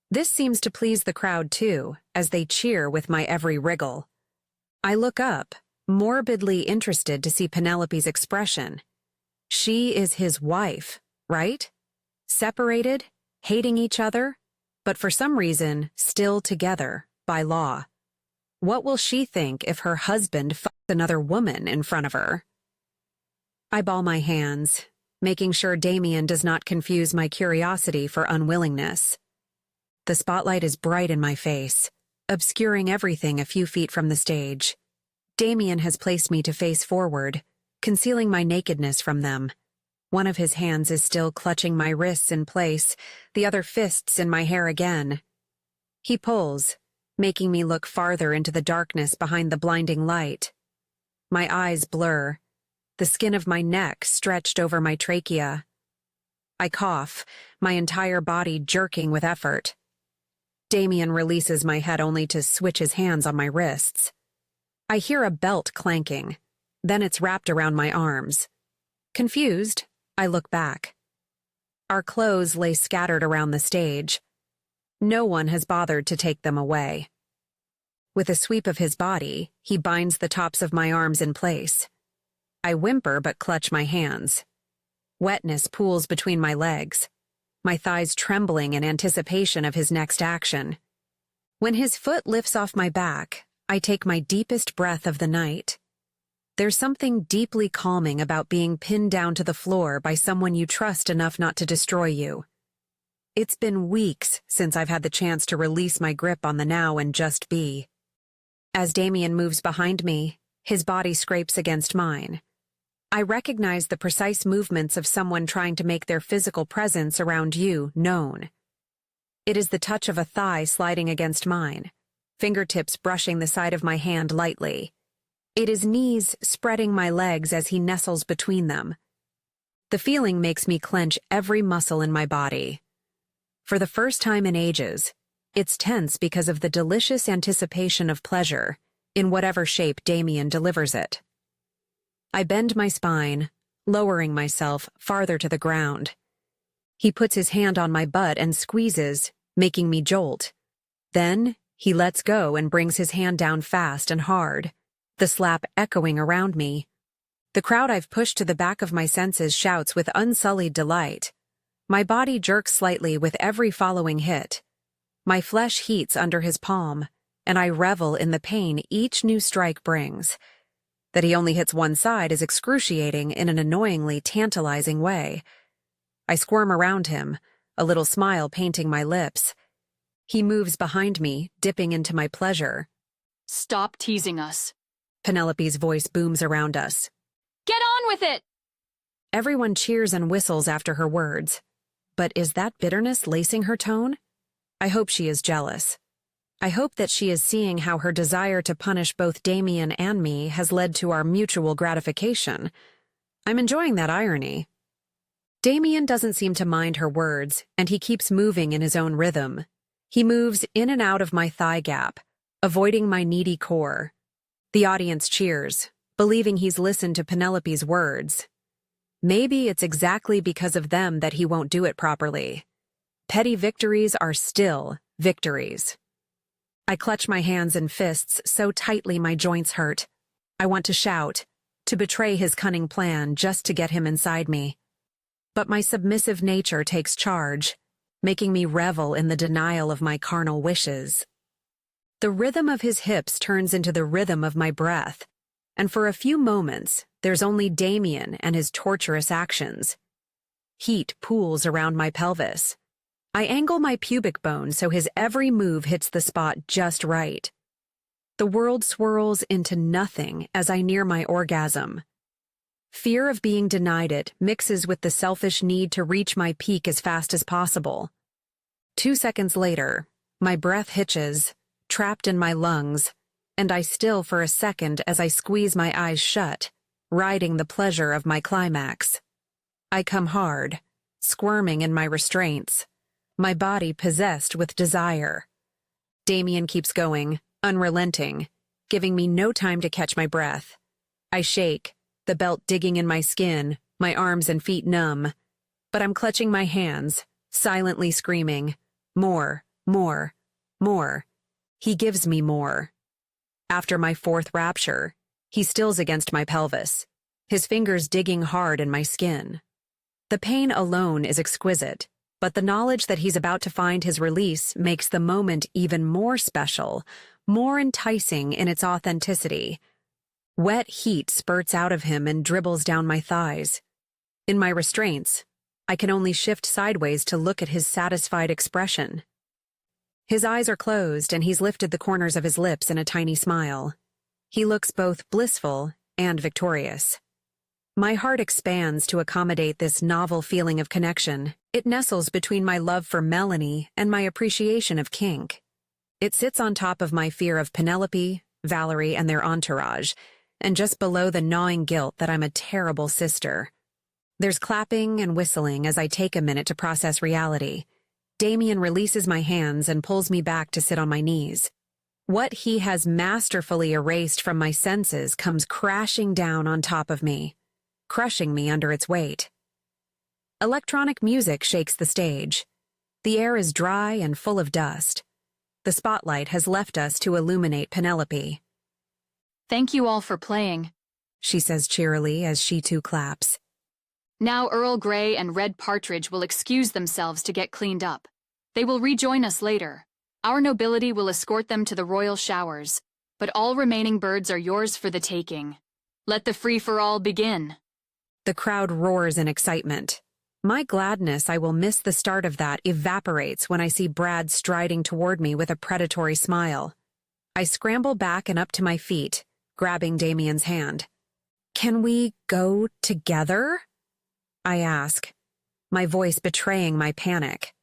This seems to please the crowd too, as they cheer with my every wriggle. I look up, morbidly interested to see Penelope's expression. She is his wife, right? Separated, hating each other, but for some reason still together by law. What will she think if her husband fucks another woman in front of her? I ball my hands, making sure Damien does not confuse my curiosity for unwillingness. The spotlight is bright in my face, obscuring everything a few feet from the stage. Damien has placed me to face forward, concealing my nakedness from them. One of his hands is still clutching my wrists in place, the other fists in my hair again. He pulls, making me look farther into the darkness behind the blinding light. My eyes blur, the skin of my neck stretched over my trachea. I cough, my entire body jerking with effort. Damien releases my head only to switch his hands on my wrists. I hear a belt clanking, then it's wrapped around my arms. Confused, I look back. Our clothes lay scattered around the stage. No one has bothered to take them away. With a sweep of his body, he binds the tops of my arms in place. I whimper but clutch my hands. Wetness pools between my legs, my thighs trembling in anticipation of his next action. When his foot lifts off my back, I take my deepest breath of the night. There's something deeply calming about being pinned down to the floor by someone you trust enough not to destroy you. It's been weeks since I've had the chance to release my grip on the now and just be. As Damien moves behind me, his body scrapes against mine. I recognize the precise movements of someone trying to make their physical presence around you known. It is the touch of a thigh sliding against mine, fingertips brushing the side of my hand lightly. It is knees spreading my legs as he nestles between them. The feeling makes me clench every muscle in my body. For the first time in ages, it's tense because of the delicious anticipation of pleasure, in whatever shape Damien delivers it. I bend my spine, lowering myself farther to the ground. He puts his hand on my butt and squeezes, making me jolt. Then, he lets go and brings his hand down fast and hard, the slap echoing around me. The crowd I've pushed to the back of my senses shouts with unsullied delight. My body jerks slightly with every following hit. My flesh heats under his palm, and I revel in the pain each new strike brings. That he only hits one side is excruciating in an annoyingly tantalizing way. I squirm around him, a little smile painting my lips. He moves behind me, dipping into my pleasure. Stop teasing us. Penelope's voice booms around us. Get on with it! Everyone cheers and whistles after her words. But is that bitterness lacing her tone? I hope she is jealous. I hope that she is seeing how her desire to punish both Damien and me has led to our mutual gratification. I'm enjoying that irony. Damien doesn't seem to mind her words, and he keeps moving in his own rhythm. He moves in and out of my thigh gap, avoiding my needy core. The audience cheers, believing he's listened to Penelope's words. Maybe it's exactly because of them that he won't do it properly. Petty victories are still victories. I clutch my hands and fists so tightly my joints hurt. I want to shout, to betray his cunning plan just to get him inside me. But my submissive nature takes charge, making me revel in the denial of my carnal wishes. The rhythm of his hips turns into the rhythm of my breath, and for a few moments, there's only Damien and his torturous actions. Heat pools around my pelvis. I angle my pubic bone so his every move hits the spot just right. The world swirls into nothing as I near my orgasm. Fear of being denied it mixes with the selfish need to reach my peak as fast as possible. 2 seconds later, my breath hitches, trapped in my lungs, and I still for a second as I squeeze my eyes shut, riding the pleasure of my climax. I come hard, squirming in my restraints, my body possessed with desire. Damien keeps going, unrelenting, giving me no time to catch my breath. I shake, the belt digging in my skin, my arms and feet numb. But I'm clutching my hands, silently screaming, more, more, more. He gives me more. After my fourth rapture, He stills against my pelvis, his fingers digging hard in my skin. The pain alone is exquisite, but the knowledge that he's about to find his release makes the moment even more special, more enticing in its authenticity. Wet heat spurts out of him and dribbles down my thighs. In my restraints, I can only shift sideways to look at his satisfied expression. His eyes are closed and he's lifted the corners of his lips in a tiny smile. He looks both blissful and victorious. My heart expands to accommodate this novel feeling of connection. It nestles between my love for Melanie and my appreciation of kink. It sits on top of my fear of Penelope, Valerie, and their entourage, and just below the gnawing guilt that I'm a terrible sister. There's clapping and whistling as I take a minute to process reality. Damien releases my hands and pulls me back to sit on my knees. What he has masterfully erased from my senses comes crashing down on top of me, crushing me under its weight. Electronic music shakes the stage. The air is dry and full of dust. The spotlight has left us to illuminate Penelope. Thank you all for playing, She says cheerily as she too claps. Now Earl Grey and Red Partridge will excuse themselves to get cleaned up. They will rejoin us later. Our nobility will escort them to the royal showers, but all remaining birds are yours for the taking. Let the free-for-all begin. The crowd roars in excitement. My gladness I will miss the start of that evaporates when I see Brad striding toward me with a predatory smile. I scramble back and up to my feet, grabbing Damien's hand. Can we go together? I ask, my voice betraying my panic.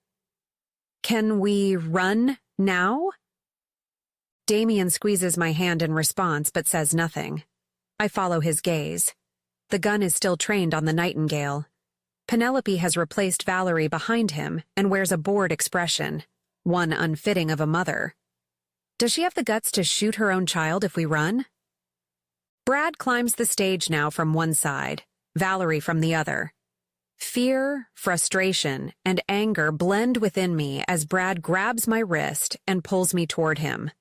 Can we run now? Damien squeezes my hand in response but says nothing. I follow his gaze. The gun is still trained on the Nightingale. Penelope has replaced Valerie behind him and wears a bored expression, one unfitting of a mother. Does she have the guts to shoot her own child if we run? Brad climbs the stage now from one side, Valerie from the other. Fear, frustration, and anger blend within me as Brad grabs my wrist and pulls me toward him.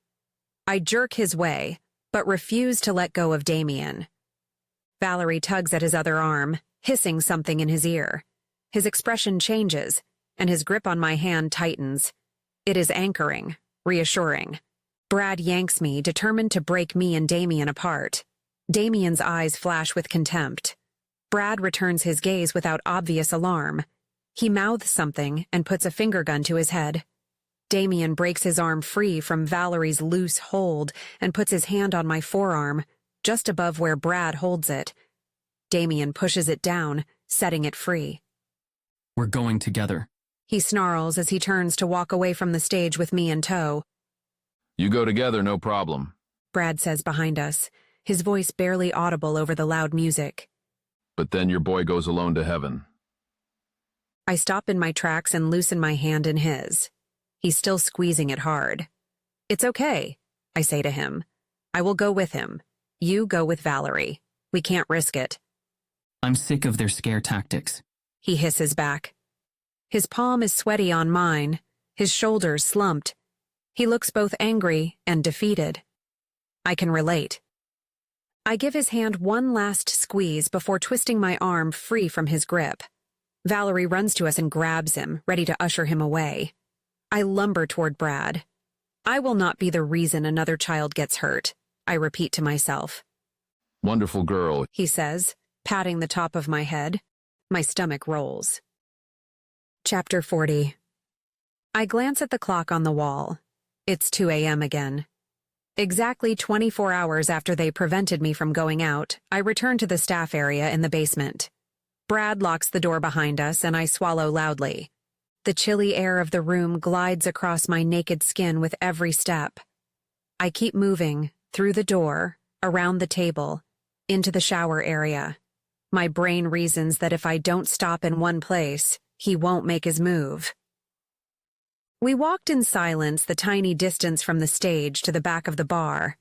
I jerk his way, but refuse to let go of Damien. Valerie tugs at his other arm, hissing something in his ear. His expression changes, and his grip on my hand tightens. It is anchoring, reassuring. Brad yanks me, determined to break me and Damien apart. Damien's eyes flash with contempt. Brad returns his gaze without obvious alarm. He mouths something and puts a finger gun to his head. Damien breaks his arm free from Valerie's loose hold and puts his hand on my forearm, just above where Brad holds it. Damien pushes it down, setting it free. We're going together. He snarls as he turns to walk away from the stage with me in tow. You go together, no problem. Brad says behind us, his voice barely audible over the loud music. But then your boy goes alone to heaven. I stop in my tracks and loosen my hand in his. He's still squeezing it hard. It's okay, I say to him. I will go with him. You go with Valerie. We can't risk it. I'm sick of their scare tactics. He hisses back. His palm is sweaty on mine, his shoulders slumped. He looks both angry and defeated. I can relate. I give his hand one last squeeze before twisting my arm free from his grip. Valerie runs to us and grabs him, ready to usher him away. I lumber toward Brad. I will not be the reason another child gets hurt, I repeat to myself. Wonderful girl, He says, patting the top of my head. My stomach rolls. Chapter 40. I glance at the clock on the wall. It's 2 a.m. again. Exactly 24 hours after they prevented me from going out, I return to the staff area in the basement. Brad locks the door behind us and I swallow loudly. The chilly air of the room glides across my naked skin with every step. I keep moving, through the door, around the table, into the shower area. My brain reasons that if I don't stop in one place, he won't make his move. We walked in silence the tiny distance from the stage to the back of the bar.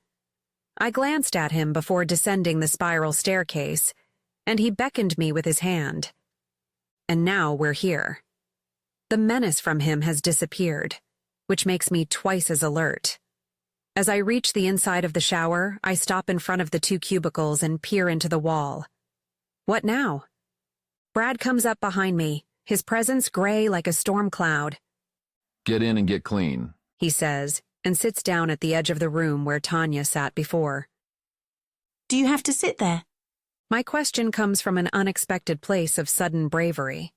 I glanced at him before descending the spiral staircase, and he beckoned me with his hand. And now we're here. The menace from him has disappeared, which makes me twice as alert. As I reach the inside of the shower, I stop in front of the 2 cubicles and peer into the wall. What now? Brad comes up behind me, his presence gray like a storm cloud. Get in and get clean. He says, and sits down at the edge of the room where Tanya sat before. Do you have to sit there? My question comes from an unexpected place of sudden bravery.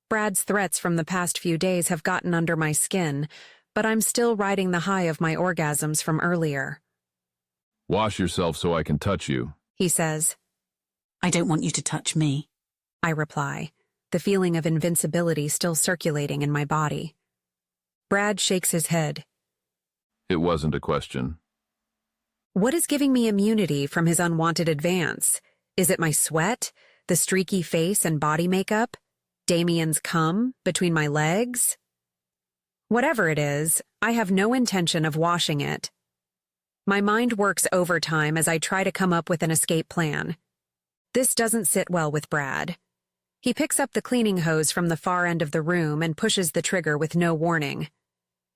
Brad's threats from the past few days have gotten under my skin, but I'm still riding the high of my orgasms from earlier. Wash yourself so I can touch you. He says. I don't want you to touch me. I reply, the feeling of invincibility still circulating in my body. Brad shakes his head. It wasn't a question. What is giving me immunity from his unwanted advance? Is it my sweat, the streaky face and body makeup, Damien's cum between my legs? Whatever it is, I have no intention of washing it. My mind works overtime as I try to come up with an escape plan. This doesn't sit well with Brad. He picks up the cleaning hose from the far end of the room and pushes the trigger with no warning.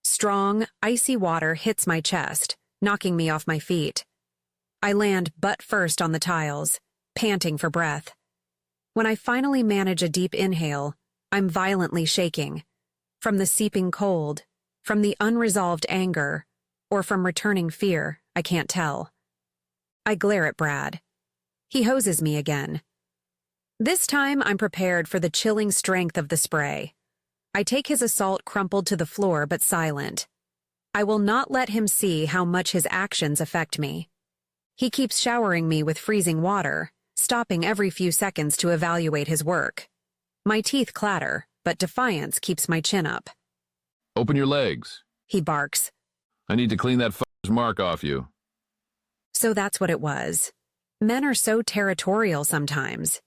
Strong, icy water hits my chest, knocking me off my feet. I land butt first on the tiles, panting for breath. When I finally manage a deep inhale, I'm violently shaking. From the seeping cold, from the unresolved anger, or from returning fear, I can't tell. I glare at Brad. He hoses me again. This time I'm prepared for the chilling strength of the spray. I take his assault crumpled to the floor but silent. I will not let him see how much his actions affect me. He keeps showering me with freezing water, stopping every few seconds to evaluate his work. My teeth clatter, but defiance keeps my chin up. Open your legs. He barks. I need to clean that f***'s mark off you. So that's what it was. Men are so territorial sometimes.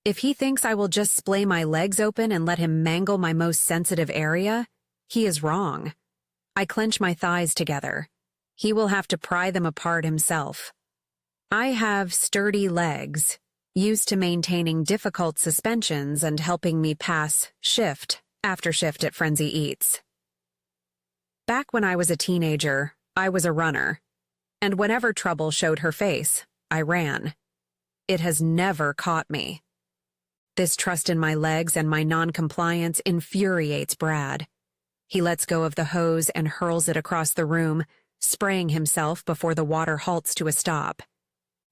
If he thinks I will just splay my legs open and let him mangle my most sensitive area, he is wrong. I clench my thighs together. He will have to pry them apart himself. I have sturdy legs, used to maintaining difficult suspensions and helping me pass shift after shift at Frenzy Eats. Back when I was a teenager, I was a runner, and whenever trouble showed her face, I ran. It has never caught me. This trust in my legs and my non-compliance infuriates Brad. He lets go of the hose and hurls it across the room, spraying himself before the water halts to a stop.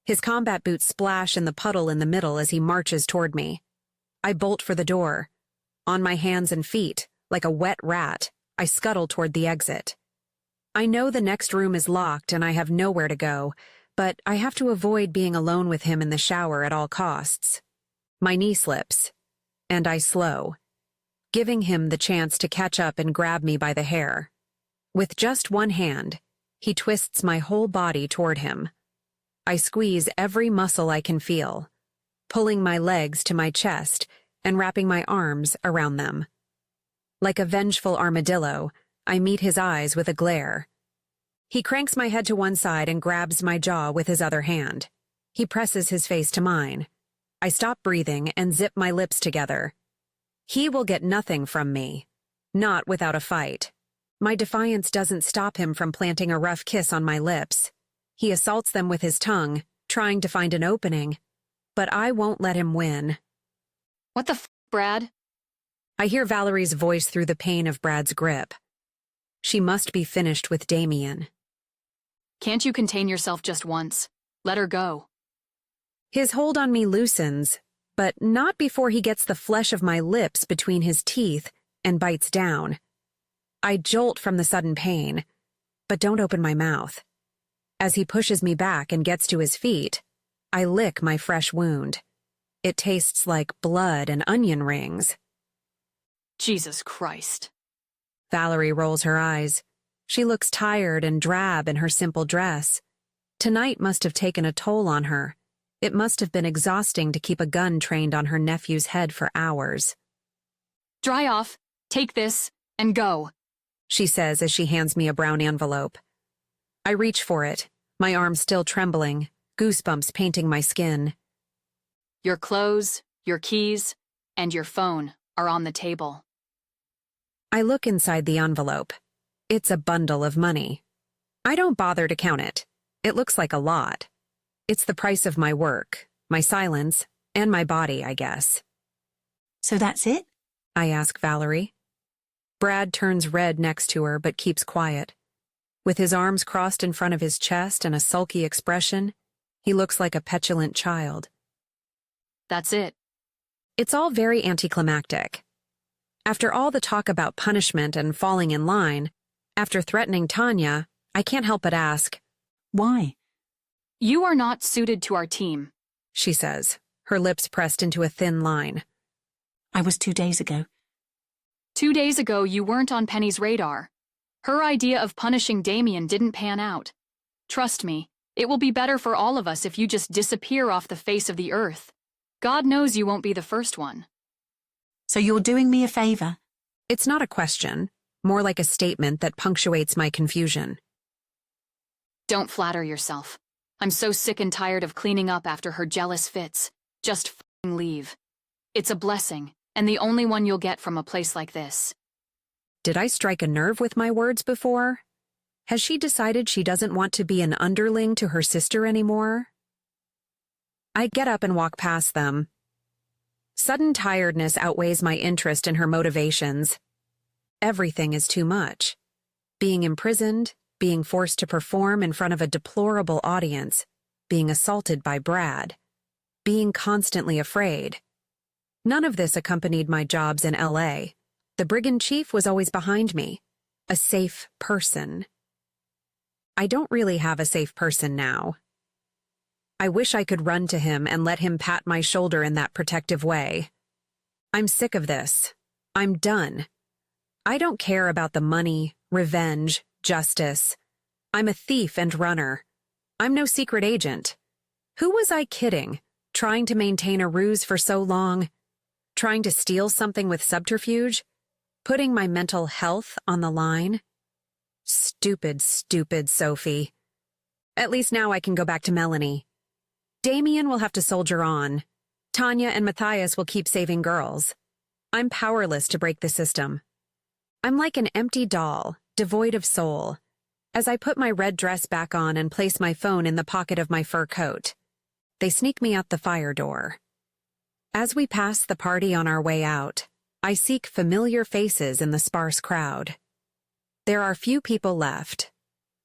His combat boots splash in the puddle in the middle as he marches toward me. I bolt for the door. On my hands and feet, like a wet rat, I scuttle toward the exit. I know the next room is locked and I have nowhere to go, but I have to avoid being alone with him in the shower at all costs. My knee slips, and I slow, giving him the chance to catch up and grab me by the hair. With just one hand, he twists my whole body toward him. I squeeze every muscle I can feel, pulling my legs to my chest and wrapping my arms around them. Like a vengeful armadillo, I meet his eyes with a glare. He cranks my head to one side and grabs my jaw with his other hand. He presses his face to mine. I stop breathing and zip my lips together. He will get nothing from me, not without a fight. My defiance doesn't stop him from planting a rough kiss on my lips. He assaults them with his tongue, trying to find an opening, but I won't let him win. What the f, Brad? I hear Valerie's voice through the pain of Brad's grip. She must be finished with Damien. Can't you contain yourself just once? Let her go. His hold on me loosens, but not before he gets the flesh of my lips between his teeth and bites down. I jolt from the sudden pain, but don't open my mouth. As he pushes me back and gets to his feet, I lick my fresh wound. It tastes like blood and onion rings. Jesus Christ. Valerie rolls her eyes. She looks tired and drab in her simple dress. Tonight must have taken a toll on her. It must have been exhausting to keep a gun trained on her nephew's head for hours. Dry off, take this, and go, she says as she hands me a brown envelope. I reach for it, my arm still trembling, goosebumps painting my skin. Your clothes, your keys, and your phone are on the table. I look inside the envelope. It's a bundle of money. I don't bother to count it. It looks like a lot. It's the price of my work, my silence, and my body, I guess. So that's it? I ask Valerie. Brad turns red next to her but keeps quiet. With his arms crossed in front of his chest and a sulky expression, he looks like a petulant child. That's it. It's all very anticlimactic. After all the talk about punishment and falling in line, after threatening Tanya, I can't help but ask, Why? You are not suited to our team. she says, her lips pressed into a thin line. I was 2 days ago. 2 days ago, you weren't on Penny's radar. Her idea of punishing Damien didn't pan out. Trust me, it will be better for all of us if you just disappear off the face of the earth. God knows you won't be the first one. So you're doing me a favor? It's not a question, more like a statement that punctuates my confusion. Don't flatter yourself. I'm so sick and tired of cleaning up after her jealous fits. Just f***ing leave. It's a blessing, and the only one you'll get from a place like this. Did I strike a nerve with my words before? Has she decided she doesn't want to be an underling to her sister anymore? I get up and walk past them. Sudden tiredness outweighs my interest in her motivations. Everything is too much. Being imprisoned, being forced to perform in front of a deplorable audience, being assaulted by Brad, being constantly afraid. None of this accompanied my jobs in L.A. The brigand chief was always behind me, a safe person. I don't really have a safe person now. I wish I could run to him and let him pat my shoulder in that protective way. I'm sick of this. I'm done. I don't care about the money, revenge, justice. I'm a thief and runner. I'm no secret agent. Who was I kidding, trying to maintain a ruse for so long? Trying to steal something with subterfuge? Putting my mental health on the line? Stupid, stupid Sophie. At least now I can go back to Melanie. Damien will have to soldier on. Tanya and Matthias will keep saving girls. I'm powerless to break the system. I'm like an empty doll, devoid of soul. As I put my red dress back on and place my phone in the pocket of my fur coat, they sneak me out the fire door. As we pass the party on our way out, I seek familiar faces in the sparse crowd. There are few people left.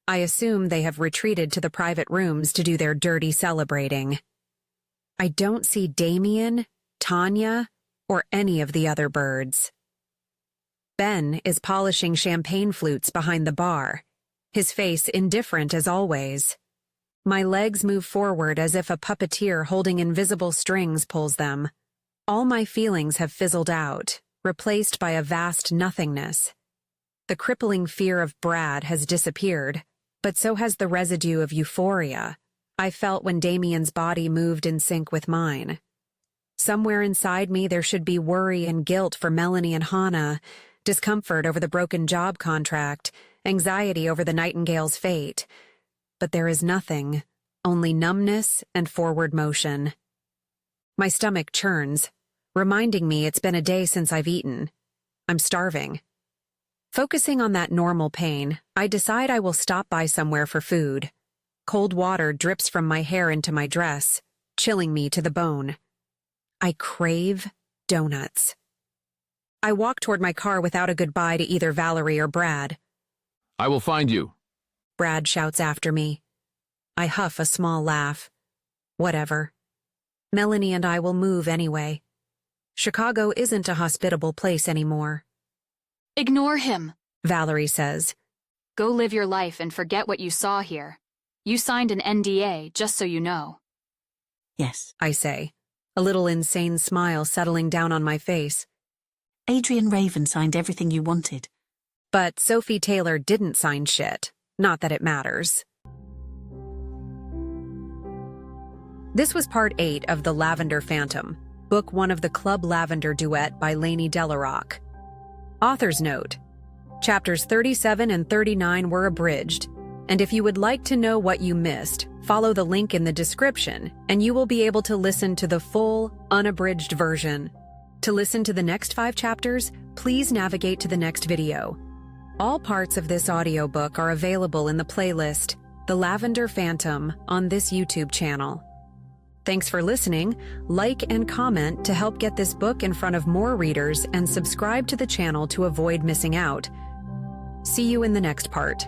I assume they have retreated to the private rooms to do their dirty celebrating. I don't see Damien, Tanya, or any of the other birds. Ben is polishing champagne flutes behind the bar, his face indifferent as always. My legs move forward as if a puppeteer holding invisible strings pulls them. All my feelings have fizzled out, replaced by a vast nothingness. The crippling fear of Brad has disappeared, but so has the residue of euphoria I felt when Damien's body moved in sync with mine. Somewhere inside me there should be worry and guilt for Melanie and Hannah, discomfort over the broken job contract, anxiety over the Nightingale's fate. But there is nothing, only numbness and forward motion. My stomach churns, reminding me it's been a day since I've eaten. I'm starving. Focusing on that normal pain, I decide I will stop by somewhere for food. Cold water drips from my hair into my dress, chilling me to the bone. I crave donuts. I walk toward my car without a goodbye to either Valerie or Brad. I will find you. Brad shouts after me. I huff a small laugh. Whatever. Melanie and I will move anyway. Chicago isn't a hospitable place anymore. Ignore him, Valerie says. Go live your life and forget what you saw here. You signed an NDA, just so you know. Yes. I say, a little insane smile settling down on my face. Adrian Raven signed everything you wanted. But Sophie Taylor didn't sign shit. Not that it matters. This was part 8 of The Lavender Phantom, book 1 of the Club Lavender Duet by Lainey Delaroque. Author's note: Chapters 37 and 39 were abridged, and if you would like to know what you missed, follow the link in the description, and you will be able to listen to the full, unabridged version. To listen to the next 5 chapters, please navigate to the next video. All parts of this audiobook are available in the playlist, The Lavender Phantom, on this YouTube channel. Thanks for listening. Like and comment to help get this book in front of more readers, and subscribe to the channel to avoid missing out. See you in the next part.